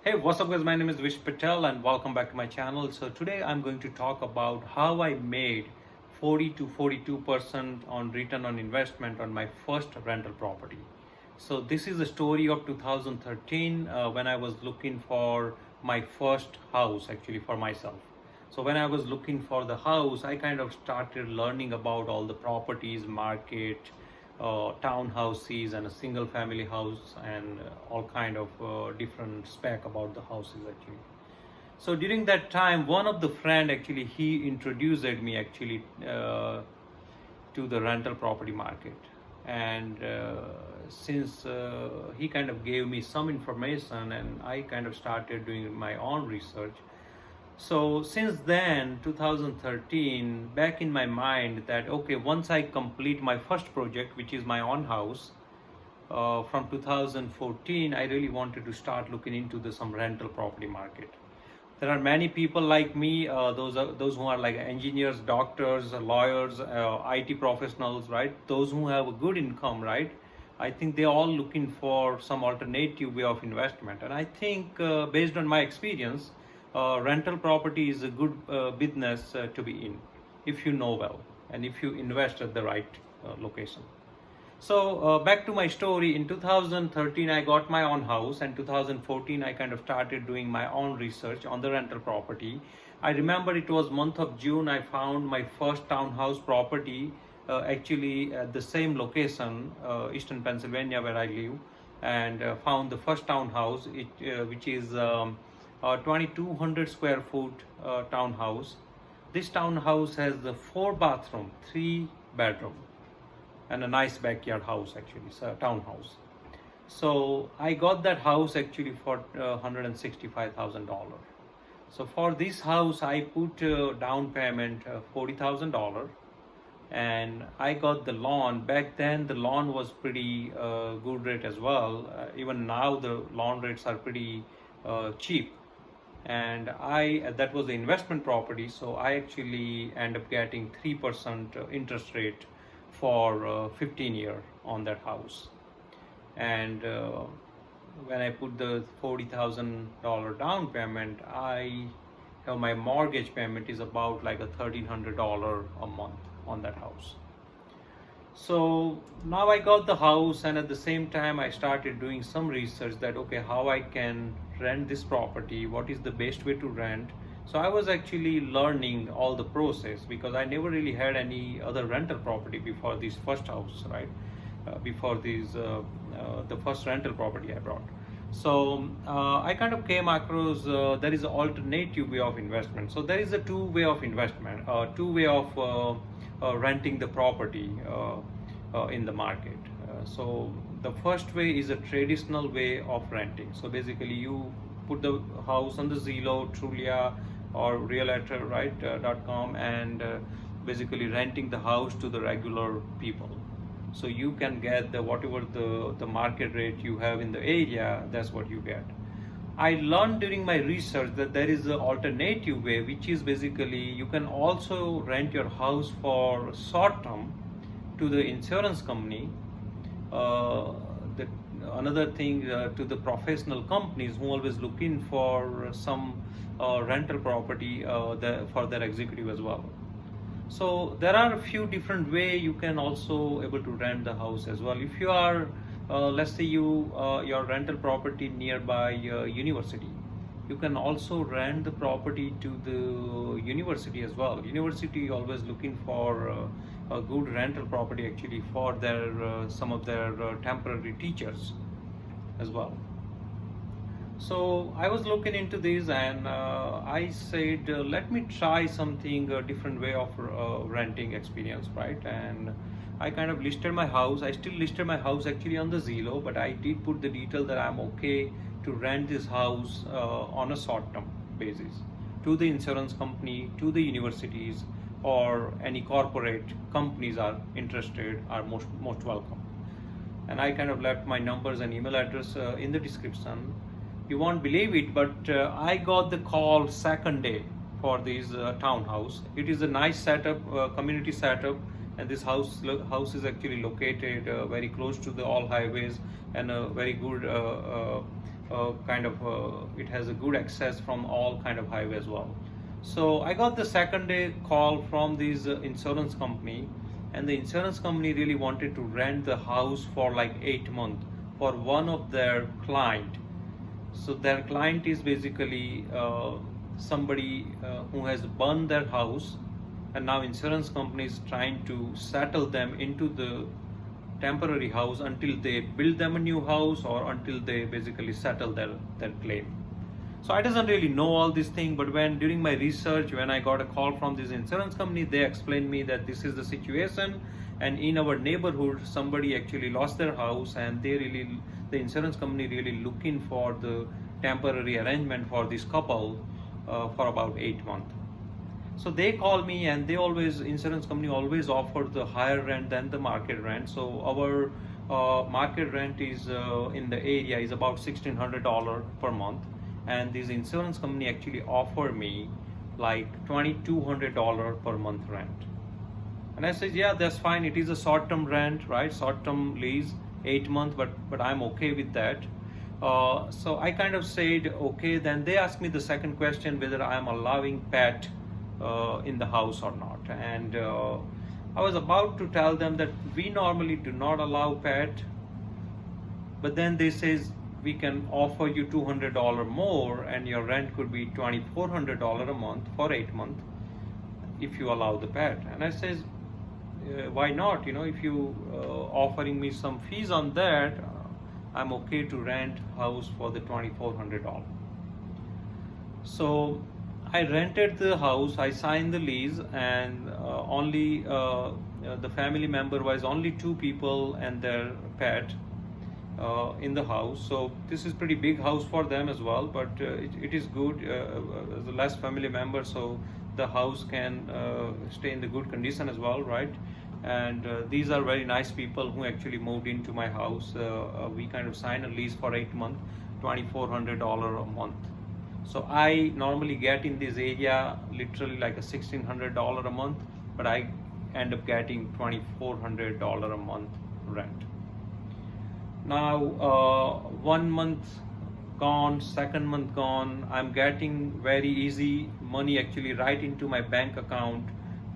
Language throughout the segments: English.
Hey, what's up guys? My name is Vish Patel and welcome back to my channel. So today I'm going to talk about how I made 40 to 42% on return on investment on my first rental property. So this is a story of 2013 when I was looking for my first house actually for myself. So when I was looking for the house, I kind of started learning about all the properties, market, townhouses and a single family house and all kind of different spec about the houses actually. So during that time, one of the friend actually he introduced me actually to the rental property market, and since he kind of gave me some information, and I kind of started doing my own research. So since then, 2013, back in my mind that okay, once I complete my first project, which is my own house, from 2014, I really wanted to start looking into the some rental property market. There are many people like me, those who are like engineers, doctors, lawyers, IT professionals, right? Those who have a good income, right? I think they're all looking for some alternative way of investment, and I think based on my experience, rental property is a good business to be in if you know well and if you invest at the right location. So back to my story. In 2013, I got my own house, and 2014, I kind of started doing my own research on the rental property. I remember it was month of June. I found my first townhouse property, actually at the same location, Eastern Pennsylvania, where I live, and found the first townhouse, which is a 2200 square foot townhouse. This townhouse has the 4 bathroom, 3 bedroom, and a nice backyard house actually. It's a townhouse. So I got that house actually for $165,000. So for this house, I put down payment $40,000, and I got the loan. Back then, the loan was pretty good rate as well. Even now, the loan rates are pretty cheap. And that was the investment property, so I actually end up getting 3% interest rate for 15 years on that house. And when I put the $40,000 down payment, I have my mortgage payment is about like a $1,300 a month on that house. So now I got the house, and at the same time I started doing some research that okay, how I can rent this property, what is the best way to rent. So I was actually learning all the process because I never really had any other rental property before this first house, right? Before the first rental property I brought. So I kind of came across there is an alternative way of investment. So there is a two way of investment, two way of renting the property in the market. So the first way is a traditional way of renting. So basically you put the house on the Zillow, Trulia, or Realtor, right, .com, and basically renting the house to the regular people. So you can get the whatever the market rate you have in the area, that's what you get. I learned during my research that there is an alternative way, which is basically you can also rent your house for short term to the insurance company. Another thing, to the professional companies who always looking for some rental property for their executive as well. So there are a few different way you can also able to rent the house as well. If you are let's say your rental property nearby university, you can also rent the property to the university as well. University always looking for a good rental property actually for their some of their temporary teachers as well. So I was looking into this, and I said, let me try something different way of renting experience, right? And I kind of listed my house. I still listed my house actually on the Zillow, but I did put the detail that I'm okay to rent this house on a short-term basis to the insurance company, to the universities, or any corporate companies are interested are most welcome. And I kind of left my numbers and email address in the description. You won't believe it, but I got the call second day for this townhouse. It is a nice setup, community setup, and this house is actually located very close to the all highways and a very good it has a good access from all kind of highway as well. So I got the second day call from this insurance company, and the insurance company really wanted to rent the house for like 8 months for one of their client. So their client is basically somebody who has burned their house, and now insurance company is trying to settle them into the temporary house until they build them a new house or until they basically settle their claim. So I doesn't really know all this thing, but when during my research, when I got a call from this insurance company, they explained me that this is the situation, and in our neighborhood somebody actually lost their house, and the insurance company really looking for the temporary arrangement for this couple for about 8 months. So they call me, and insurance company always offered the higher rent than the market rent. So our market rent is in the area is about $1,600 per month, and this insurance company actually offered me like $2,200 per month rent. And I said, yeah, that's fine. It is a short-term rent, right? Short-term lease, 8 months, but I'm okay with that. So I kind of said, okay. Then they asked me the second question, whether I am allowing pet in the house or not. And I was about to tell them that we normally do not allow pet, but then they says we can offer you $200 more, and your rent could be $2,400 a month for 8 months if you allow the pet. And I says, why not? If you offering me some fees on that, I'm okay to rent house for the $2,400. So I rented the house, I signed the lease, and only the family member was only 2 people and their pet in the house. So this is pretty big house for them as well, but it is good, the less family members, so the house can stay in the good condition as well, right? And these are very nice people who actually moved into my house. We kind of signed a lease for 8 months, $2,400 a month. So I normally get in this area literally like a $1,600 a month, but I end up getting $2,400 a month rent. Now 1 month gone, second month gone, I'm getting very easy money actually right into my bank account,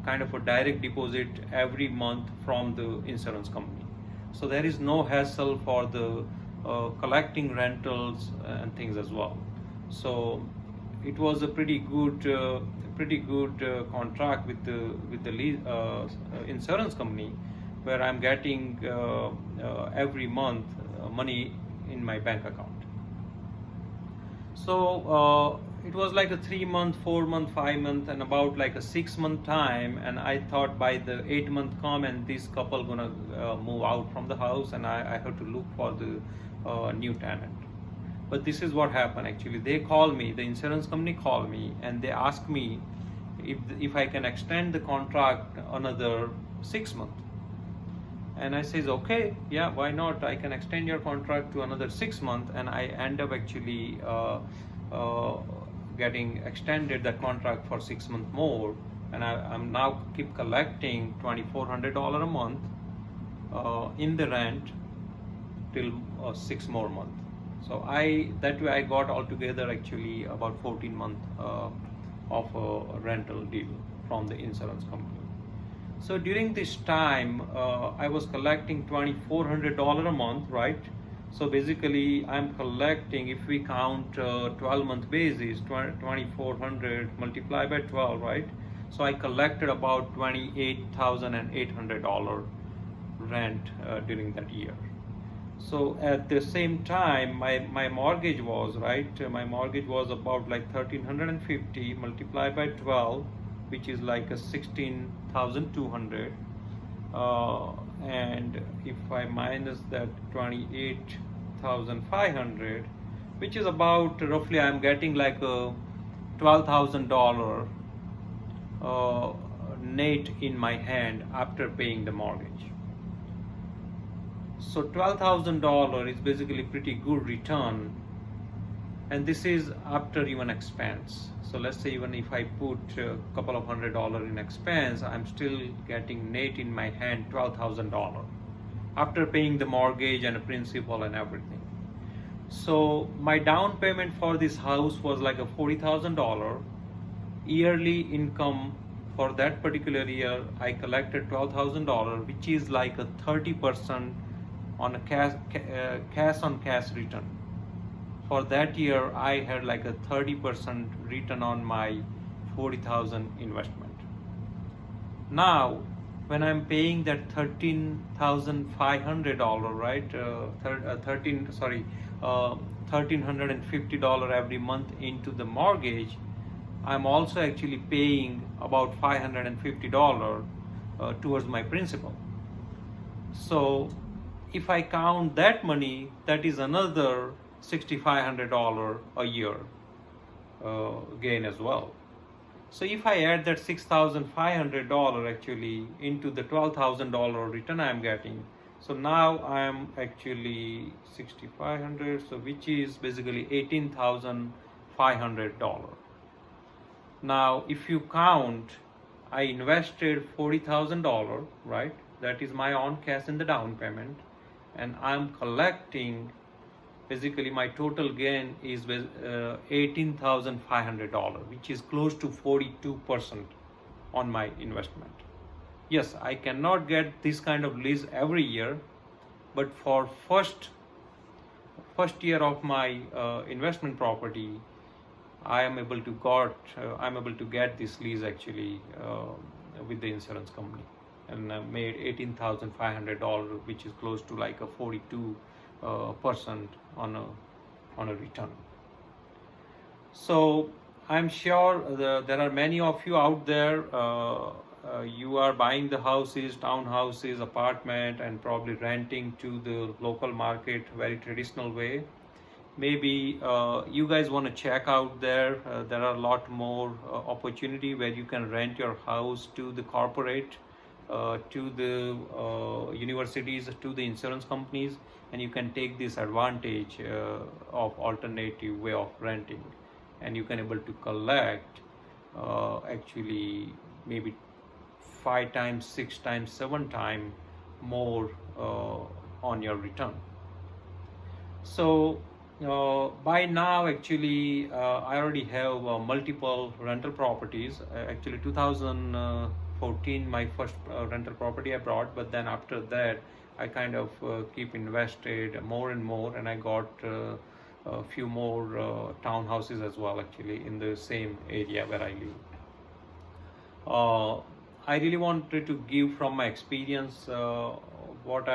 kind of a direct deposit every month from the insurance company. So there is no hassle for the collecting rentals and things as well. So it was a pretty good contract with the insurance company, where I'm getting every month money in my bank account. So it was like a 3 month, 4 month, 5 month, and about like a 6 month time. And I thought by the 8 month come, and this couple gonna move out from the house, and I have to look for the new tenant. But this is what happened actually. They called me, the insurance company called me, and they asked me if I can extend the contract another 6 months. And I says, okay, yeah, why not? I can extend your contract to another 6 months. And I end up actually getting extended the contract for 6 months more. And I'm now keep collecting $2,400 a month in the rent till 6 more months. So that way I got altogether actually about 14 months of a rental deal from the insurance company. So during this time, I was collecting $2,400 a month, right? So basically I'm collecting, if we count 12-month basis, 2,400 multiplied by 12, right? So I collected about $28,800 rent during that year. So at the same time, my mortgage was, right? My mortgage was about like 1,350 multiplied by 12, which is like a 16,200. And if I minus that 28,500, which is about roughly, I'm getting like a $12,000 net in my hand after paying the mortgage. So $12,000 is basically pretty good return, and this is after even expense. So let's say even if I put a couple of $100 in expense, I'm still getting net in my hand $12,000 after paying the mortgage and the principal and everything. So my down payment for this house was like a $40,000. Yearly income for that particular year, I collected $12,000, which is like a 30% on a cash on cash return. For that year, I had like a 30% return on my 40,000 investment. Now, when I'm paying that $13,500, right? $1,350 every month into the mortgage, I'm also actually paying about $550 towards my principal. So if I count that money, that is another $6,500 a year gain as well. So if I add that $6,500 actually into the $12,000 return I'm getting, so now I'm actually 6,500, so which is basically $18,500. Now, if you count, I invested $40,000, right? That is my own cash in the down payment, and I'm collecting. Basically, my total gain is $18,500, which is close to 42% on my investment. Yes, I cannot get this kind of lease every year, but for first year of my investment property, I'm able to get this lease actually with the insurance company, and made $18,500, which is close to like a 42% on a return. So I'm sure there are many of you out there. You are buying the houses, townhouses, apartment, and probably renting to the local market, very traditional way. Maybe you guys want to check out there. There are a lot more opportunity where you can rent your house to the corporate, to the universities, to the insurance companies, and you can take this advantage of alternative way of renting, and you can able to collect actually maybe 5 times, 6 times, 7 times more on your return. So by now actually I already have multiple rental properties. Actually 2014 my first rental property I bought, but then after that I kind of keep invested more and more, and I got a few more townhouses as well actually in the same area where I live. I really wanted to give from my experience what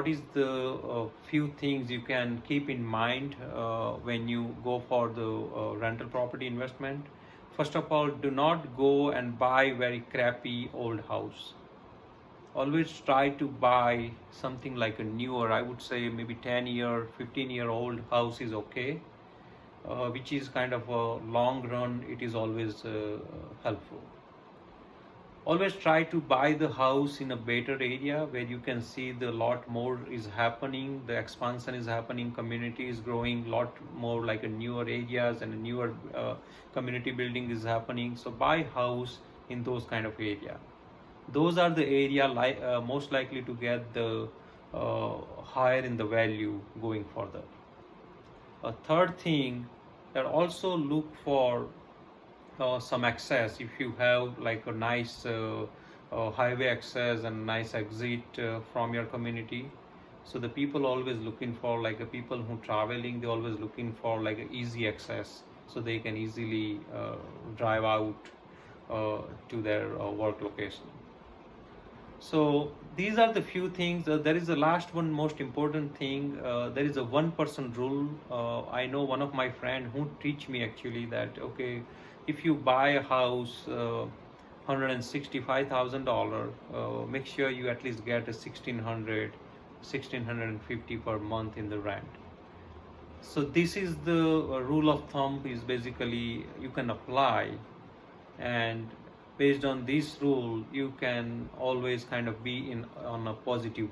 is the few things you can keep in mind when you go for the rental property investment. First of all, do not go and buy very crappy old house. Always try to buy something like a newer, I would say maybe 10-year, 15-year-old house is okay, which is kind of a long run, it is always helpful. Always try to buy the house in a better area where you can see the lot more is happening, the expansion is happening, community is growing, lot more like a newer areas and a newer community building is happening. So buy house in those kind of area. Those are the area most likely to get the higher in the value going further. A third thing, that also look for some access. If you have like a nice highway access and nice exit from your community, so the people always looking for like a people who traveling, they always looking for like a easy access, so they can easily drive out to their work location. So these are the few things. There is the last one most important thing. There is a 1% rule. I know one of my friend who teach me actually that, okay, if you buy a house $165,000, make sure you at least get a $1,650 per month in the rent. So this is the rule of thumb is basically you can apply, and based on this rule you can always kind of be on a positive